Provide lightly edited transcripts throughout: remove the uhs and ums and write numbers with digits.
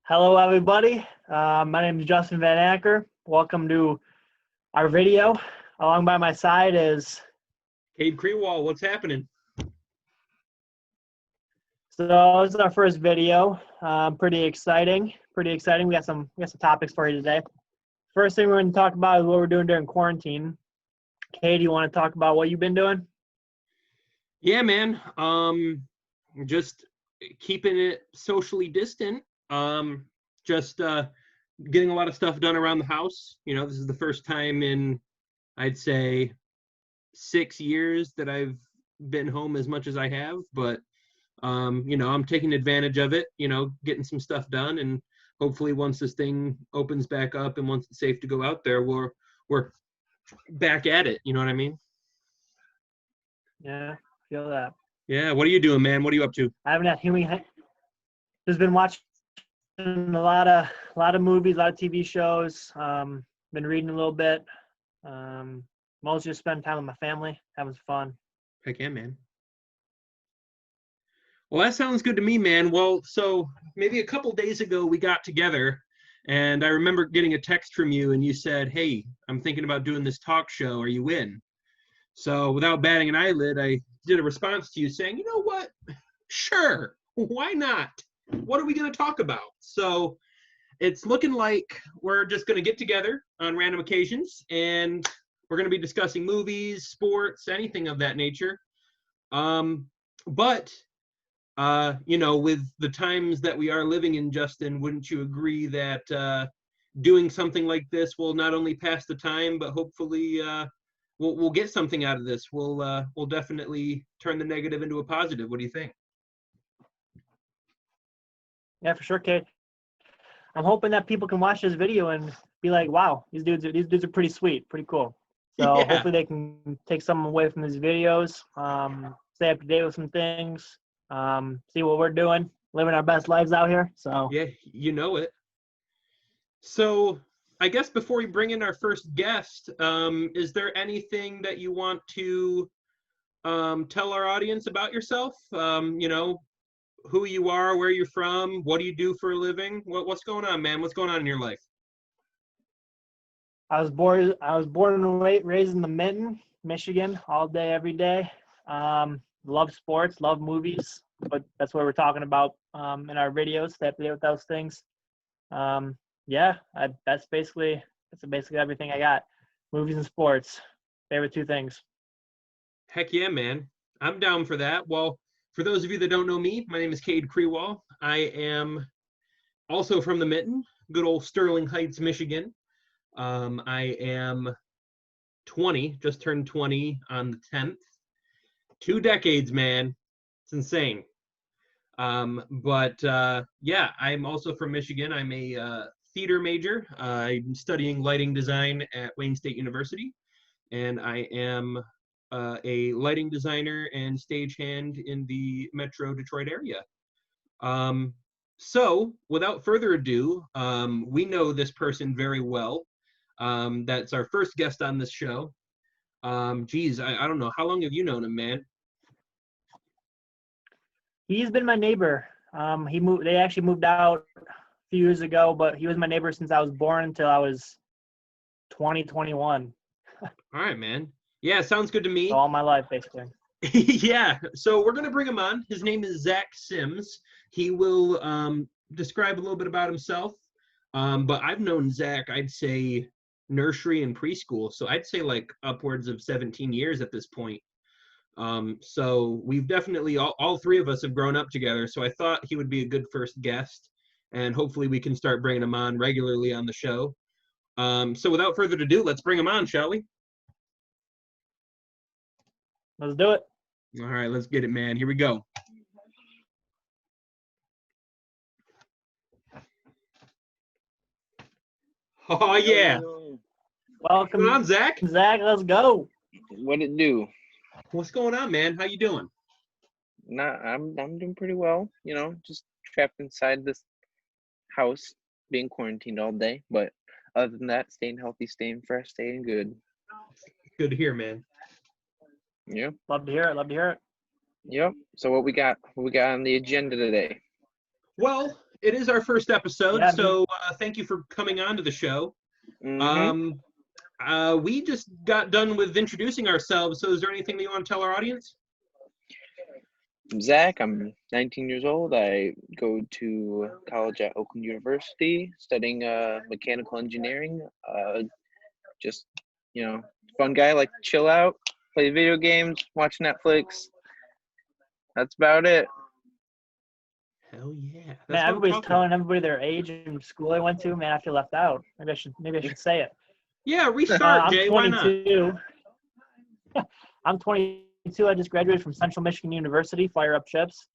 Hello, everybody. My name is Justin Van Acker. Welcome to our video. Along by my side is Cade Creewall, what's happening? so this is our first video. Pretty exciting. We got some topics for you today. First thing we're going to talk about is what we're doing during quarantine. Cade, you want to talk about what you've been doing? Yeah, man. Just keeping it socially distant. Just getting a lot of stuff done around the house. You know, this is the first time in, I'd say, 6 years that I've been home as much as I have. But I'm taking advantage of it. Getting some stuff done, and hopefully, once this thing opens back up and once it's safe to go out there, we're back at it. You know what I mean? Yeah, feel that. Yeah. What are you doing, man? What are you up to? I haven't had just been watching a lot of movies, a lot of TV shows. Been reading a little bit. Mostly just spending time with my family, having some fun. Heck yeah, man. Well, that sounds good to me, man. Well, so maybe a couple days ago we got together, and I remember getting a text from you, and you said, "Hey, I'm thinking about doing this talk show. Are you in?" So without batting an eyelid, I did a response to you saying, "You know what? Sure. Why not? What are we going to talk about?" So it's looking like we're just going to get together on random occasions, and we're going to be discussing movies, sports, anything of that nature. But with the times that we are living in, Justin, wouldn't you agree that doing something like this will not only pass the time, but hopefully we'll get something out of this. We'll definitely turn the negative into a positive. What do you think? Yeah, for sure, Kate. I'm hoping that people can watch this video and be like, "Wow, these dudes are pretty sweet, pretty cool." So Yeah. hopefully they can take something away from these videos, stay up to date with some things, see what we're doing, living our best lives out here. So Yeah, you know it. So I guess before we bring in our first guest, is there anything that you want to tell our audience about yourself? Who you are, where you're from, what do you do for a living? What's going on, man? What's going on in your life? I was born and raised in the Mitten, Michigan, all day, every day. Love sports, love movies, but that's what we're talking about in our videos. Stay up to date with those things. That's basically everything I got. Movies and sports, favorite two things. Heck yeah, man. I'm down for that. Well, for those of you that don't know me, my name is Cade Creewall. I am also from the Mitten, good old Sterling Heights, Michigan. I am 20, just turned 20 on the 10th. 2 decades, man. It's insane. Yeah, I'm also from Michigan. I'm a theater major. I'm studying lighting design at Wayne State University, and I am a lighting designer and stagehand in the Metro Detroit area. So, without further ado, we know this person very well. That's our first guest on this show. I don't know. How long have you known him, man? He's been my neighbor. They actually moved out a few years ago, but he was my neighbor since I was born until I was 21. All right, man. Yeah, sounds good to me. So all my life, basically. Yeah, so we're going to bring him on. His name is Zach Sims. He will describe a little bit about himself. But I've known Zach, I'd say, nursery and preschool. So I'd say like upwards of 17 years at this point. So we've definitely, all three of us have grown up together. So I thought he would be a good first guest. And hopefully we can start bringing him on regularly on the show. So without further ado, let's bring him on, shall we? Let's do it. All right, let's get it, man. Here we go. Oh, yeah. Welcome. What's going on, Zach? Zach, let's go. What it do? What's going on, man? How you doing? I'm doing pretty well. Just trapped inside this house, being quarantined all day. But other than that, staying healthy, staying fresh, staying good. Good to hear, man. Yeah. Love to hear it. Yep. So what we got on the agenda today? Well, it is our first episode, Yeah, so thank you for coming on to the show. Mhm. We just got done with introducing ourselves, so is there anything that you want to tell our audience? I'm Zach. I'm 19 years old. I go to college at Oakland University, studying mechanical engineering. Just fun guy. Like to chill out, play video games, watch Netflix. That's about it. Hell yeah. That's Man, what I'm everybody's talking telling everybody their age and school they went to. Man, I feel left out. Maybe I should say it. Yeah, restart, I'm Jay. Why not? 22. I'm 22. I just graduated from Central Michigan University. Fire up chips.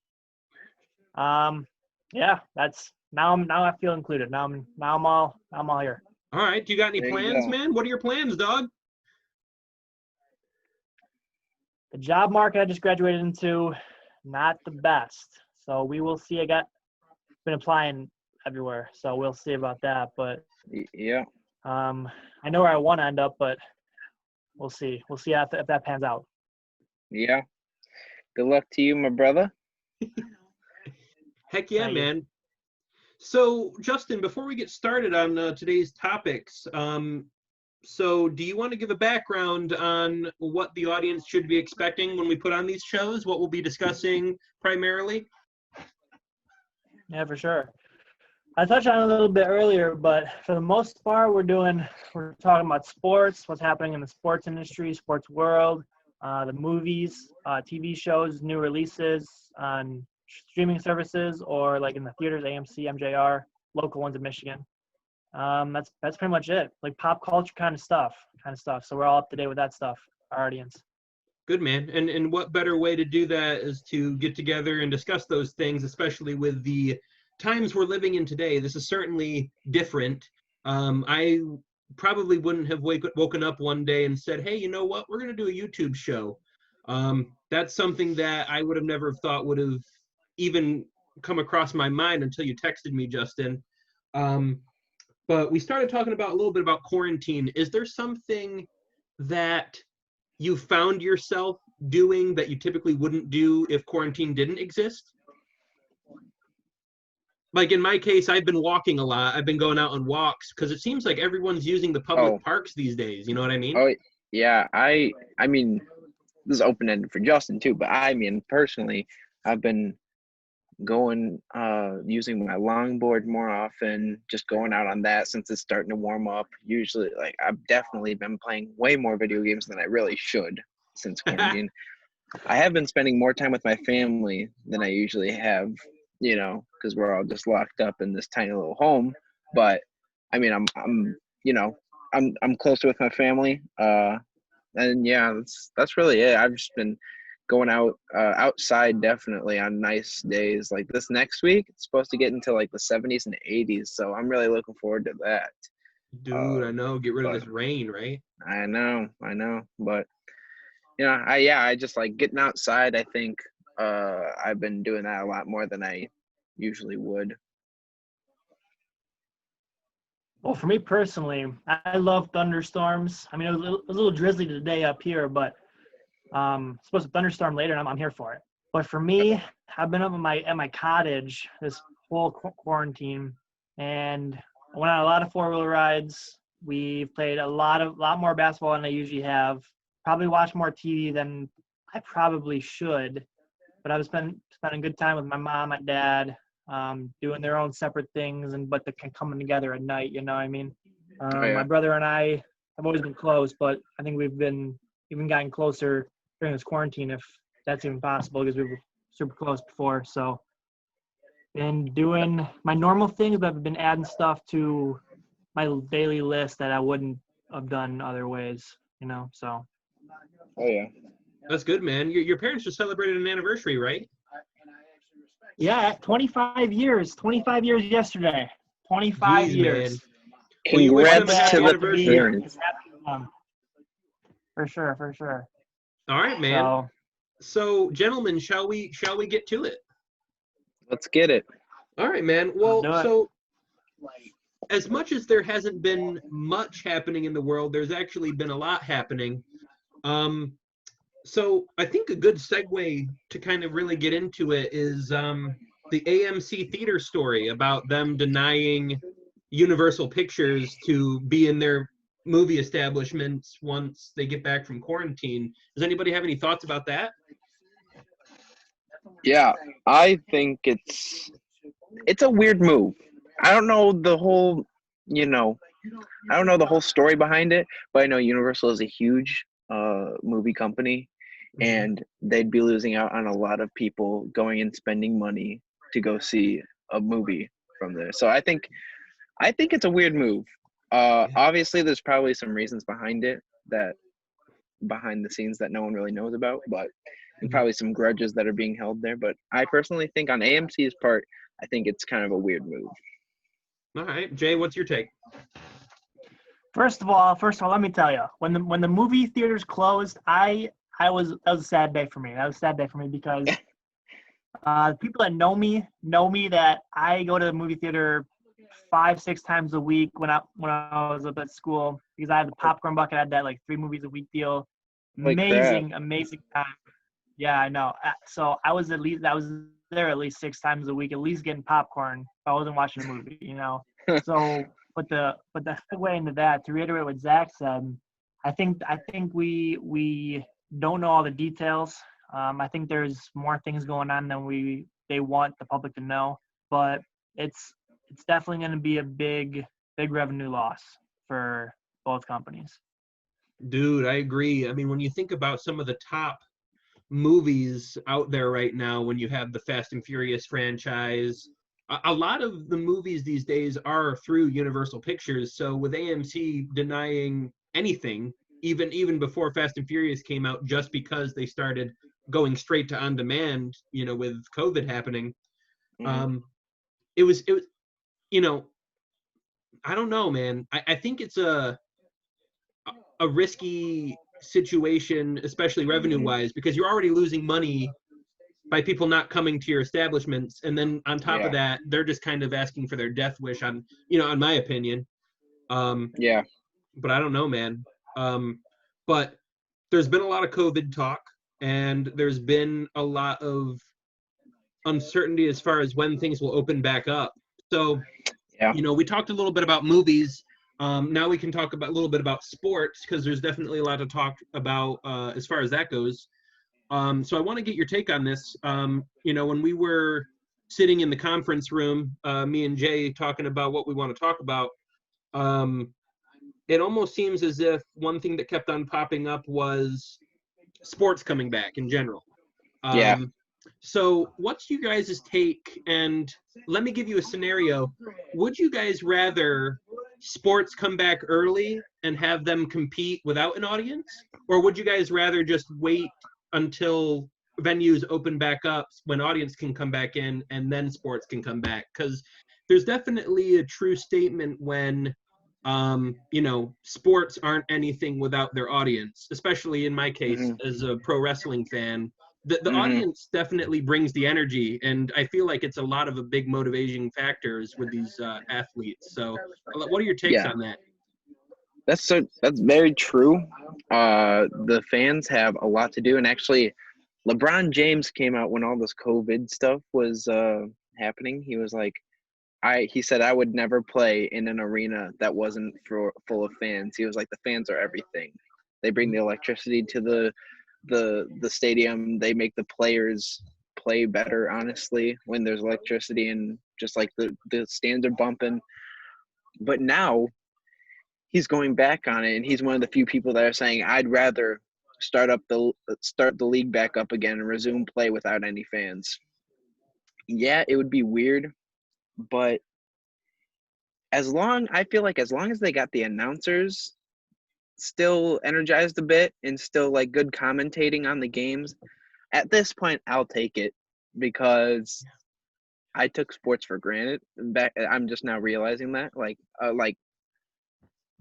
Yeah, that's now. I feel included. Now I'm all here. All right. Do you got any There you plans, go. man? What are your plans, dog? The job market I just graduated into, not the best. So we will see. Been applying everywhere, so we'll see about that. But Yeah. I know where I want to end up, but we'll see. We'll see if that pans out. Yeah. Good luck to you, my brother. Heck yeah, Thank you. man. So, Justin, before we get started on today's topics, so do you want to give a background on what the audience should be expecting when we put on these shows? What we'll be discussing primarily? Yeah, for sure. I touched on it a little bit earlier, but for the most part, we're talking about sports, what's happening in the sports industry, sports world, the movies, TV shows, new releases on streaming services, or like in the theaters, AMC, MJR, local ones in Michigan. That's pretty much it. Like pop culture kind of stuff. So we're all up to date with that stuff, our audience. Good, man. And what better way to do that is to get together and discuss those things, especially with the times we're living in today. This is certainly different. I probably wouldn't have woken up one day and said, hey, you know what? We're going to do a YouTube show. That's something that I would have never thought would have even come across my mind until you texted me, Justin. But we started talking about a little bit about quarantine. Is there something that you found yourself doing that you typically wouldn't do if quarantine didn't exist? Like in my case, I've been walking a lot. I've been going out on walks because it seems like everyone's using the public parks these days. You know what I mean? Oh, yeah. I mean, this is open-ended for Justin too, but I mean, personally, I've been going using my longboard more often, just going out on that since it's starting to warm up. Usually, like, I've definitely been playing way more video games than I really should since quarantine. I have been spending more time with my family than I usually have, because we're all just locked up in this tiny little home. But I mean, I'm closer with my family. And yeah, that's really it. I've just been going out outside definitely on nice days. Like this next week, it's supposed to get into like the 70s and 80s, so I'm really looking forward to that. Dude, I know. Get rid of this rain, right? I know, but I just like getting outside. I think I've been doing that a lot more than I usually would. Well, for me personally, I love thunderstorms. I mean, it was a little drizzly today up here, but it's supposed to thunderstorm later, and I'm here for it. But for me, I've been up at my cottage this whole quarantine, and I went on a lot of 4-wheeler rides. We've played a lot more basketball than I usually have. Probably watched more TV than I probably should. But I was spending good time with my mom and dad, doing their own separate things, but they're coming together at night. You know what I mean? Yeah. My brother and I have always been close, but I think we've been even gotten closer during this quarantine, if that's even possible, because we were super close before. So, been doing my normal things, but I've been adding stuff to my daily list that I wouldn't have done other ways. So. Oh yeah. That's good, man. Your parents just celebrated an anniversary, right? Yeah, 25 years. 25 years yesterday. 25 Jeez, years. man. Well, you wish them a Congrats happy to the anniversary. parents. For sure. All right, man. So, gentlemen, shall we get to it? Let's get it. All right, man. Let's do Well, it. so as much as there hasn't been much happening in the world, there's actually been a lot happening. So I think a good segue to kind of really get into it is the AMC theater story about them denying Universal Pictures to be in their movie establishments once they get back from quarantine. Does anybody have any thoughts about that? Yeah, I think it's a weird move. I don't know the whole, you know, I don't know the whole story behind it, but I know Universal is a huge movie company, and they'd be losing out on a lot of people going and spending money to go see a movie from there. So I think it's a weird move. Obviously, there's probably some reasons behind it that behind the scenes that no one really knows about, but and probably some grudges that are being held there. But I personally think on AMC's part, I think it's kind of a weird move. All right, Jay, what's your take? First of all, let me tell you, when the movie theaters closed, that was a sad day for me. That was a sad day for me because people that know me that I go to the movie theater 5-6 times a week when I was up at school because I had the popcorn bucket. I had that like 3 movies a week deal. Holy crap. Amazing time. Yeah, I know. So I was there at least 6 times a week, at least getting popcorn if I wasn't watching a movie, you know. So, but the segue into that, to reiterate what Zach said, I think we don't know all the details. I think there's more things going on than they want the public to know, but it's definitely going to be a big revenue loss for both companies. Dude, I agree. I mean, when you think about some of the top movies out there right now, when you have the Fast and Furious franchise, a lot of the movies these days are through Universal Pictures. So with AMC denying anything, even before Fast and Furious came out, just because they started going straight to on demand, you know, with COVID happening, it was, you know, I don't know, man. I think it's a risky situation, especially revenue wise, because you're already losing money by people not coming to your establishments, and then on top of that, they're just kind of asking for their death wish on, you know, in my opinion. But I don't know, man. But there's been a lot of COVID talk, and there's been a lot of uncertainty as far as when things will open back up. So, you know, we talked a little bit about movies. Now we can talk about a little bit about sports, because there's definitely a lot to talk about as far as that goes. So I want to get your take on this. You know, when we were sitting in the conference room, me and Jay talking about what we want to talk about, it almost seems as if one thing that kept on popping up was sports coming back in general. So what's you guys' take? And let me give you a scenario. Would you guys rather sports come back early and have them compete without an audience? Or would you guys rather just wait until venues open back up when audience can come back in and then sports can come back? Because there's definitely a true statement when, you know, sports aren't anything without their audience, especially in my case as a pro wrestling fan. The audience definitely brings the energy, and I feel like it's a lot of a big motivating factors with these athletes. So what are your takes on that? That's very true. The fans have a lot to do, and actually LeBron James came out when all this COVID stuff was happening. He was like, he said I would never play in an arena that wasn't full of fans. He was like, the fans are everything. They bring the electricity to the stadium. They make the players play better, honestly, when there's electricity and just like the stands are bumping. But now he's going back on it, and he's one of the few people that are saying I'd rather start the league back up again and resume play without any fans. Yeah, it would be weird, but I feel like as long as they got the announcers still energized a bit and still like good commentating on the games, at this point I'll take it, because I took sports for granted. I'm just now realizing that like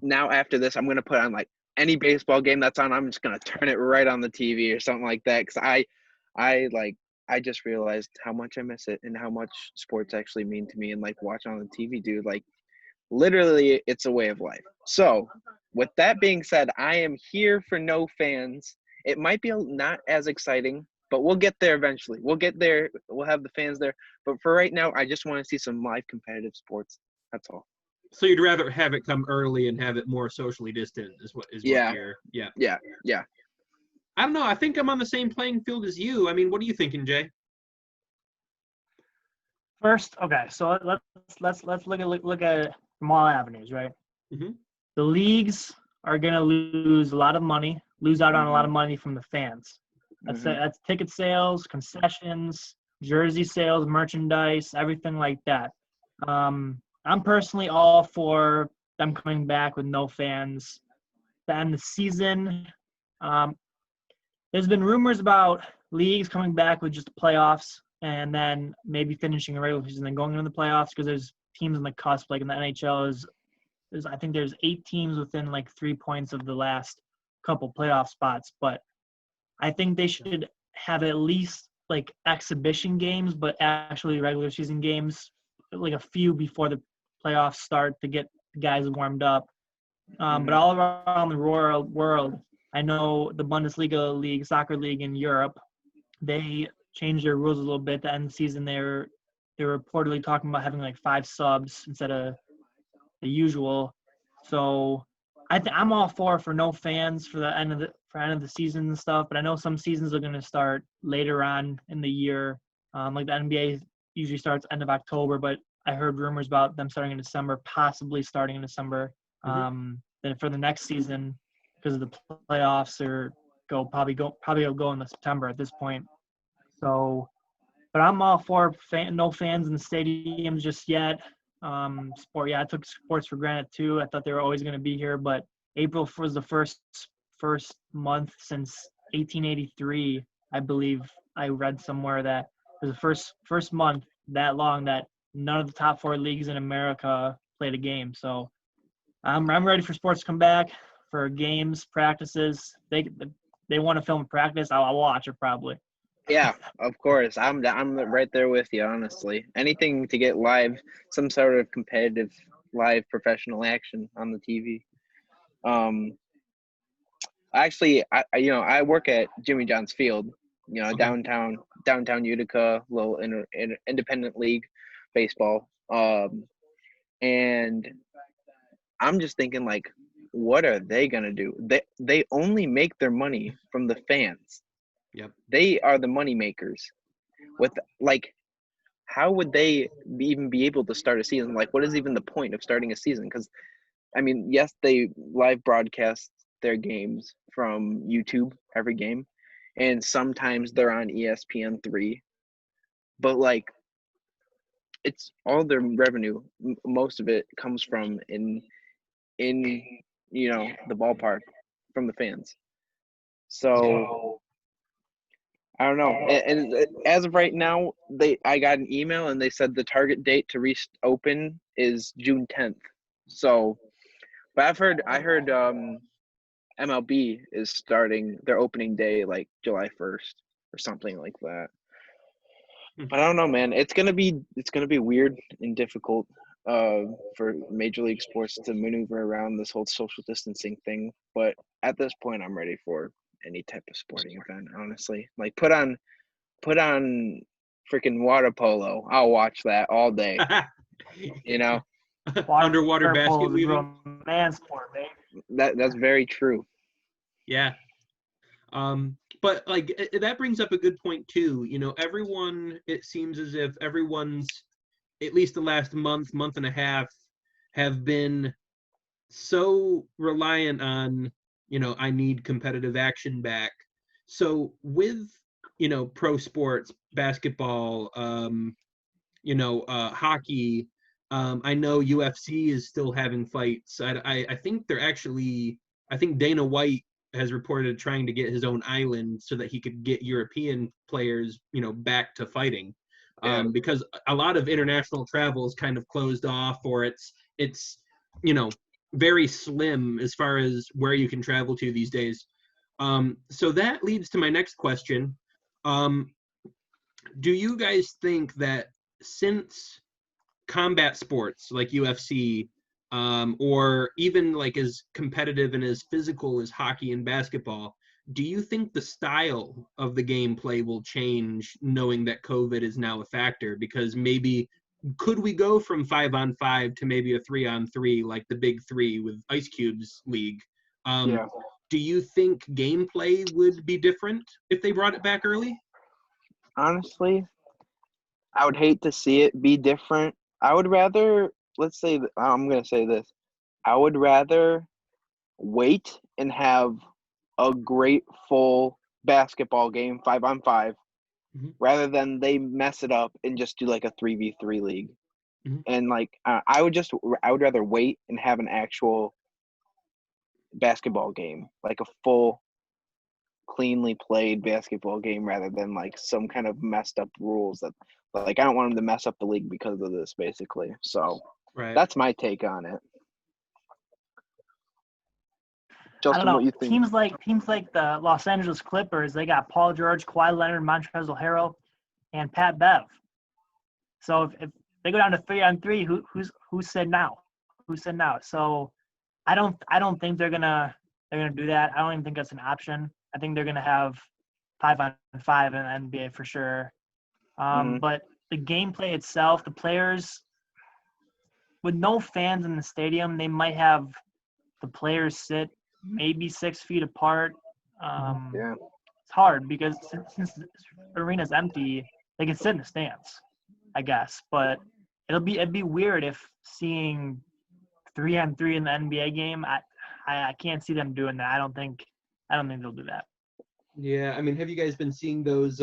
now after this I'm gonna put on like any baseball game that's on, I'm just gonna turn it right on the TV or something like that, because I just realized how much I miss it and how much sports actually mean to me, and like watching on the TV, dude, like literally it's a way of life. So with that being said, I am here for no fans. It might be not as exciting, but we'll get there eventually. We'll get there. We'll have the fans there. But for right now, I just want to see some live competitive sports. That's all. So you'd rather have it come early and have it more socially distant is what Yeah. you're yeah. Yeah. I don't know. I think I'm on the same playing field as you. I mean, what are you thinking, Jay? First, okay, so let's look at it from all avenues, right? Mhm. The leagues are gonna lose a lot of money, lose out on a lot of money from the fans. That's ticket sales, concessions, jersey sales, merchandise, everything like that. I'm personally all for them coming back with no fans. To end the season, there's been rumors about leagues coming back with just the playoffs and then maybe finishing a regular season and going into the playoffs because there's teams on the cusp. Like in the NHL, I think there's 8 teams within like 3 points of the last couple playoff spots. But I think they should have at least like exhibition games, but actually regular season games, like a few before the playoffs start to get the guys warmed up. But all around the world, I know the Bundesliga league, soccer league in Europe, they changed their rules a little bit. The end of the season, they're reportedly talking about having like 5 subs instead of the usual. So I'm all for no fans for the end of the season and stuff. But I know some seasons are going to start later on in the year. Like the NBA usually starts end of October, but I heard rumors about them starting in December, possibly starting in December. Then for the next season, because of the playoffs, probably will go in September at this point. So, but I'm all for no fans in the stadiums just yet. I took sports for granted too. I thought they were always going to be here, but April was the first month since 1883. I believe I read somewhere that it was the first month that long that none of the top 4 leagues in America played a game. So I'm ready for sports to come back, for games, practices. They want to film a practice, I'll watch it probably. Yeah, of course. I'm right there with you, honestly. Anything to get live, some sort of competitive live professional action on the TV. Actually, I work at Jimmy John's Field, Okay. downtown Utica, little independent league baseball. And I'm just thinking, like, what are they gonna do? They only make their money from the fans. Yep. They are the money makers. With like, how would they even be able to start a season? Like, what is even the point of starting a season? Because, I mean, yes, they live broadcast their games from YouTube every game, and sometimes they're on ESPN3. But like, it's all their revenue. Most of it comes from in the ballpark from the fans. So I don't know. And as of right now, I got an email and they said the target date to reopen is June 10th. So, but I heard MLB is starting their opening day like July 1st or something like that. But I don't know, man. It's gonna be weird and difficult for Major League Sports to maneuver around this whole social distancing thing. But at this point, I'm ready for any type of sporting event, honestly. Like put on freaking water polo. I'll watch that all day. Underwater basket weaving. Man sport, baby. That's very true. Yeah. But like that brings up a good point too. Everyone, it seems as if everyone's, at least the last month and a half, have been so reliant on, I need competitive action back. So with, pro sports, basketball, hockey, I know UFC is still having fights. I think I think Dana White has reported trying to get his own island so that he could get European players, back to fighting. Because a lot of international travel is kind of closed off, or it's very slim as far as where you can travel to these days. So that leads to my next question. Do you guys think that since combat sports like UFC, or even like as competitive and as physical as hockey and basketball, do you think the style of the gameplay will change knowing that COVID is now a factor? Because maybe could we go from 5-on-5 to maybe a 3-on-3 like the big three with Ice Cube's league? Um, Yeah. do you think gameplay would be different if they brought it back early? Honestly, I would hate to see it be different. I would rather, let's say, I'm going to say this. I would rather wait and have a great full basketball game, 5-on-5, Mhm. rather than they mess it up and just do like a 3v3 league. Mhm. And like, I would rather wait and have an actual basketball game, like a full, cleanly played basketball game rather than like some kind of messed up rules that, like, I don't want them to mess up the league because of this, basically. So Right. that's my take on it. I don't Justin, what know. you think? Teams like the Los Angeles Clippers, they got Paul George, Kawhi Leonard, Montrezl Harrell, and Pat Bev. So if they go down to 3-on-3, who's said now? Who said now? So I don't think they're gonna do that. I don't even think that's an option. I think they're gonna have 5-on-5 in the NBA for sure. Mhm. But the gameplay itself, the players, with no fans in the stadium, they might have the players sit maybe 6 feet apart. Yeah. It's hard because since the arena's empty, they can sit in the stands, I guess. But it'd be weird if seeing 3-on-3 in the NBA game. I can't see them doing that. I don't think they'll do that. Yeah, I mean, have you guys been seeing those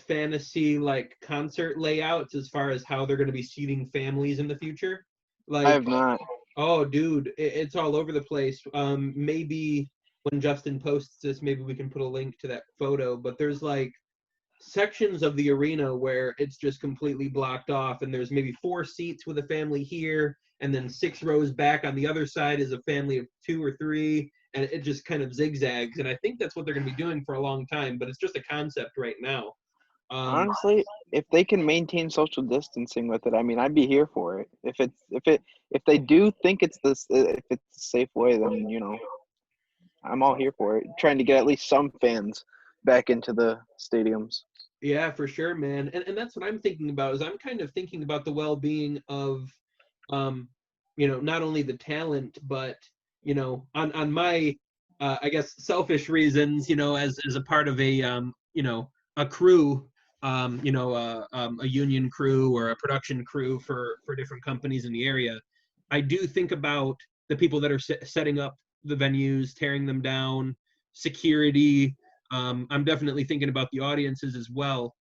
fantasy like concert layouts as far as how they're going to be seating families in the future? I Like, have not. oh, dude, it's all over the place. Maybe when Justin posts this, maybe we can put a link to that photo. But there's like sections of the arena where it's just completely blocked off, and there's maybe 4 seats with a family here, and then 6 rows back on the other side is a family of 2 or 3, and it just kind of zigzags. And I think that's what they're going to be doing for a long time, but it's just a concept right now. Um, Honestly, if they can maintain social distancing with it, I mean, I'd be here for it. If they do think it's this, if it's a safe way, then I'm all here for it. Trying to get at least some fans back into the stadiums. Yeah, for sure, man. And that's what I'm thinking about is I'm kind of thinking about the well-being of um, not only the talent, but on my I guess selfish reasons, as a part of a crew, a union crew or a production crew for different companies in the area. I do think about the people that are setting up the venues, tearing them down, security. I'm definitely thinking about the audiences as well.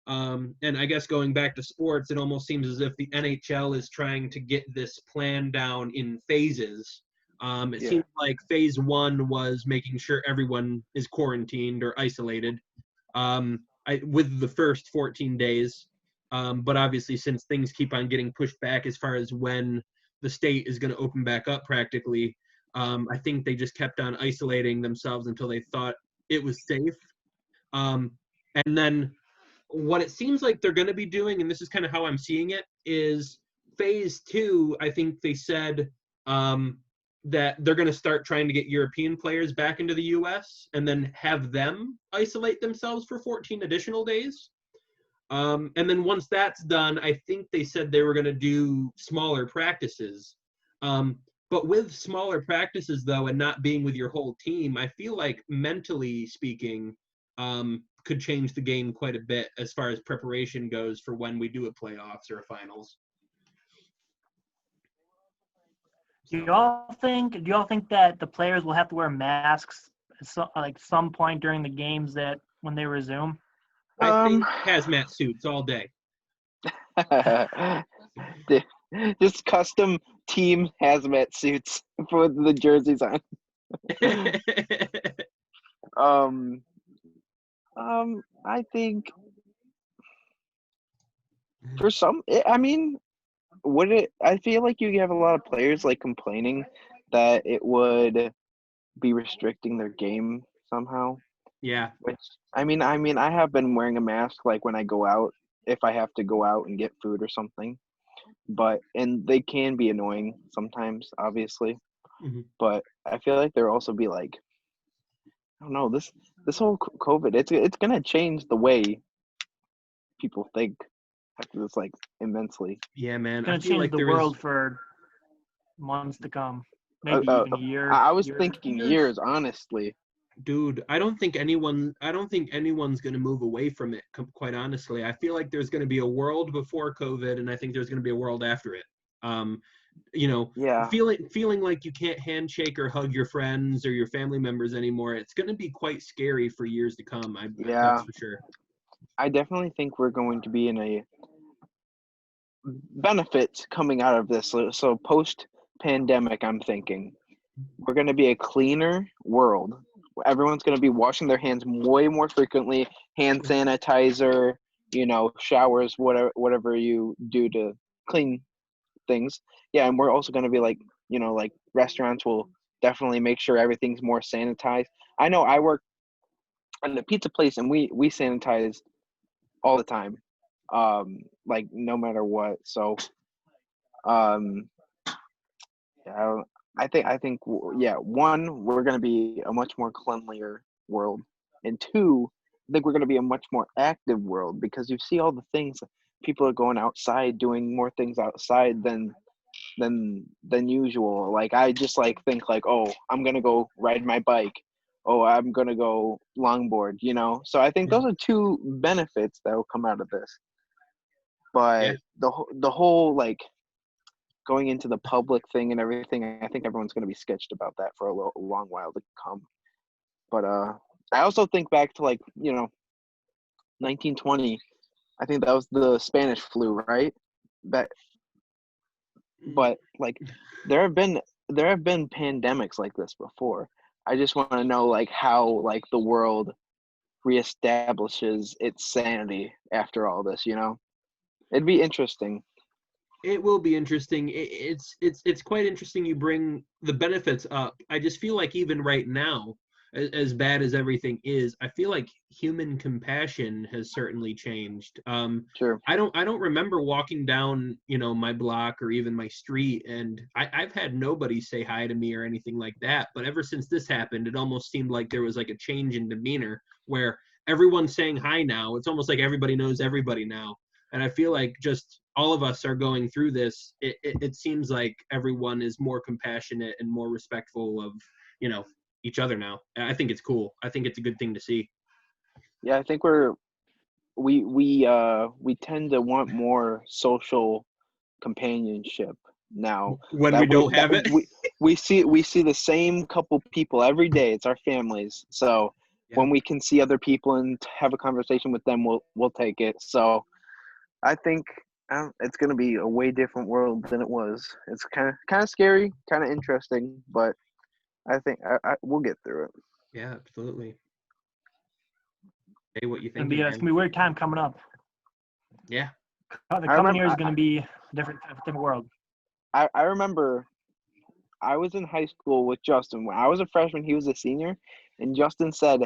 And I guess going back to sports, it almost seems as if the NHL is trying to get this plan down in phases. It Yeah. seems like phase one was making sure everyone is quarantined or isolated with the first 14 days. But obviously, since things keep on getting pushed back as far as when the state is going to open back up practically, I think they just kept on isolating themselves until they thought it was safe. Um, and then what it seems like they're going to be doing, and this is kind of how I'm seeing it, is phase two. I think they said that they're going to start trying to get European players back into the U.S. and then have them isolate themselves for 14 additional days. And then once that's done, I think they said they were going to do smaller practices. But with smaller practices, though, and not being with your whole team, I feel like mentally speaking, could change the game quite a bit as far as preparation goes for when we do a playoffs or a finals. Do y'all think that the players will have to wear masks like some point during the games that when they resume? I think hazmat suits all day. Just custom team hazmat suits for the jerseys on. I think for some, I mean, I feel like you have a lot of players like complaining that it would be restricting their game somehow. Yeah. Which I mean, I have been wearing a mask like when I go out, if I have to go out and get food or something. And they can be annoying sometimes, obviously. Mhm. But I feel like there also be like I don't know, this whole COVID, it's gonna change the way people think after this, like, immensely. Yeah, man. It's I gonna feel change like the there is, world for months to come, Uh, maybe uh, even a year. I was year. thinking years, honestly. dude. I don't think anyone's going to move away from it. Quite honestly, I feel like there's going to be a world before COVID, and I think there's going to be a world after it. Um, you know, Yeah, feeling like you can't handshake or hug your friends or your family members anymore. It's going to be quite scary for years to come. That's yeah. for sure. I definitely think we're going to be in a benefit coming out of this. So post pandemic, I'm thinking we're going to be a cleaner world. Everyone's going to be washing their hands way more frequently, hand sanitizer, showers, whatever you do to clean things. Yeah, and we're also going to be like, like restaurants will definitely make sure everything's more sanitized. I know I work at a pizza place and we sanitize all the time, like no matter what. So um yeah, yeah, one, we're going to be a much more cleanlier world, and two, I think we're going to be a much more active world, because you see all the things, people are going outside, doing more things outside than usual. Like, I just like think like, oh, I'm going to go ride my bike, oh, I'm going to go longboard. So I think Yeah. those are two benefits that will come out of this. Yeah. But the whole, like, going into the public thing and everything, I think everyone's going to be sketched about that for a long while to come. But I also think back to, like, 1920. I think that was the Spanish flu, right? But like, there have been pandemics like this before. I just want to know, like, how, like, the world reestablishes its sanity after all this. It'd be interesting. It will be interesting. It's quite interesting you bring the benefits up. I just feel like even right now, as bad as everything is, I feel like human compassion has certainly changed. Sure. I don't remember walking down, my block or even my street, and I've had nobody say hi to me or anything like that. But ever since this happened, it almost seemed like there was like a change in demeanor where everyone's saying hi now. It's almost like everybody knows everybody now. And I feel like just all of us are going through this. It seems like everyone is more compassionate and more respectful of, each other now. I think it's cool. I think it's a good thing to see. Yeah, I think we tend to want more social companionship now, When that we don't have it. we see the same couple people every day. It's our families. So Yeah. when we can see other people and have a conversation with them, we'll take it. So I think it's going to be a way different world than it was. It's kind of scary, kind of interesting, but I think we'll get through it. Yeah, absolutely. Say what you It's gonna think, be a weird time coming up. Yeah. The coming year is gonna be a different world. I remember I was in high school with Justin. When I was a freshman, he was a senior, and Justin said,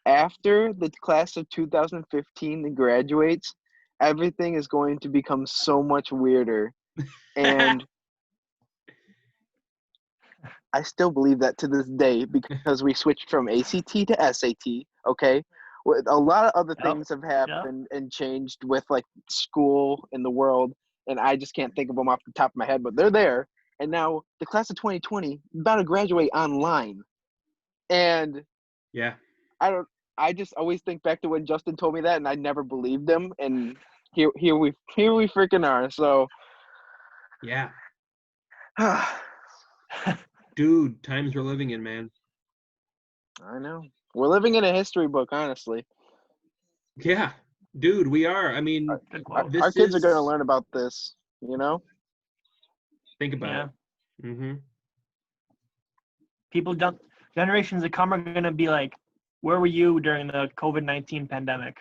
after the class of 2015 graduates, everything is going to become so much weirder. And I still believe that to this day, because we switched from ACT to SAT, okay? A lot of other things have happened and changed with, like, school and the world, and I just can't think of them off the top of my head, but they're there. And now the class of 2020 about to graduate online. And yeah. I just always think back to when Justin told me that, and I never believed him, and here we freaking are. So Yeah. Dude, times we're living in, man. I know. We're living in a history book, honestly. Yeah. Dude, we are. I mean, our kids are going to learn about this, Think about it. Mm-hmm. Generations to come are going to be like, where were you during the COVID-19 pandemic?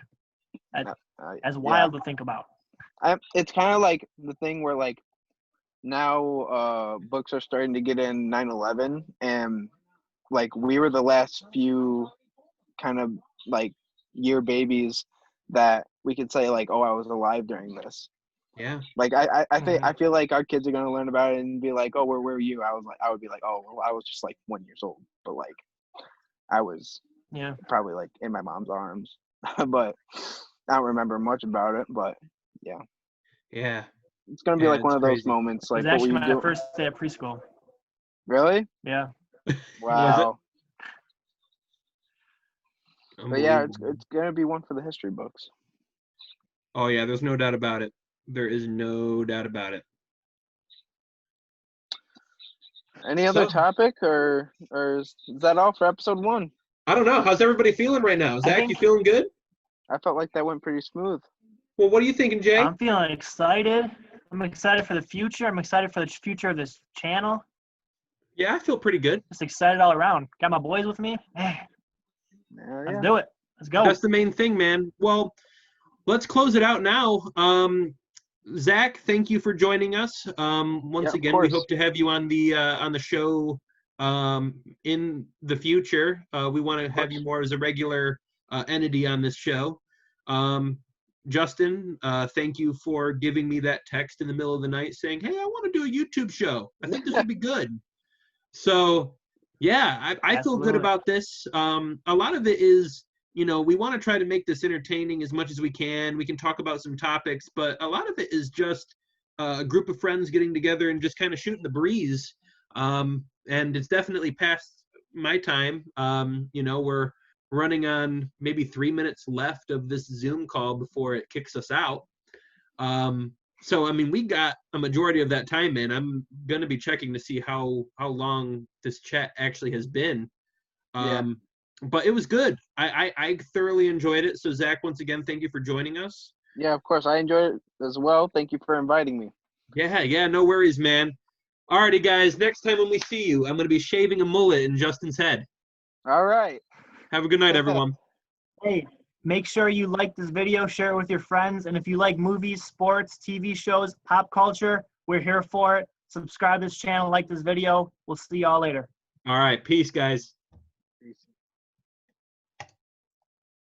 As wild to think about. It's kind of like the thing where, like, now books are starting to get in 9/11, and, like, we were the last few kind of, like, year babies that we could say, like, oh, I was alive during this. Yeah. Like, I feel like our kids are gonna learn about it and be like, oh, where were you? I would be like, oh, well, I was just like 1 year old, but, like, I was Yeah. probably like in my mom's arms, but I don't remember much about it. But yeah, Yeah. it's gonna be Yeah, like one it's of those crazy. moments. It was Like, what were actually you my doing? first day of preschool. Really? Yeah. Wow. But yeah, it's Unbelievable. gonna be one for the history books. Oh yeah, there's no doubt about it. There is no doubt about it. Any other So, topic, or is that all for episode 1? I don't know. How's everybody feeling right now? I Zach, you think feeling good? I felt like that went pretty smooth. Well, what are you thinking, Jay? I'm feeling excited. I'm excited for the future. I'm excited for the future of this channel. Yeah, I feel pretty good. Just excited all around. Got my boys with me. Man, Yeah, let's yeah. do it. Let's go. That's the main thing, man. Well, let's close it out now. Zach, thank you for joining us. Once Yeah, of again, we course. hope to have you on the show in the future. We want to have you more as a regular entity on this show. Justin, thank you for giving me that text in the middle of the night saying, "Hey, I want to do a YouTube show. I think this would be good." So, yeah, I feel good Absolutely. about this. A lot of it is, we want to try to make this entertaining as much as we can. We can talk about some topics, but a lot of it is just a group of friends getting together and just kind of shooting the breeze. And it's definitely past my time. We're running on maybe 3 minutes left of this Zoom call before it kicks us out. So, I mean, we got a majority of that time in. I'm going to be checking to see how long this chat actually has been. Yeah. But it was good. I thoroughly enjoyed it. So, Zach, once again, thank you for joining us. Yeah, of course. I enjoyed it as well. Thank you for inviting me. Yeah, no worries, man. Alrighty, guys. Next time when we see you, I'm going to be shaving a mullet in Justin's head. All right. Have a good night, everyone. Hey, make sure you like this video, share it with your friends, and if you like movies, sports, TV shows, pop culture, we're here for it. Subscribe to this channel, like this video. We'll see y'all later. All right. Peace, guys.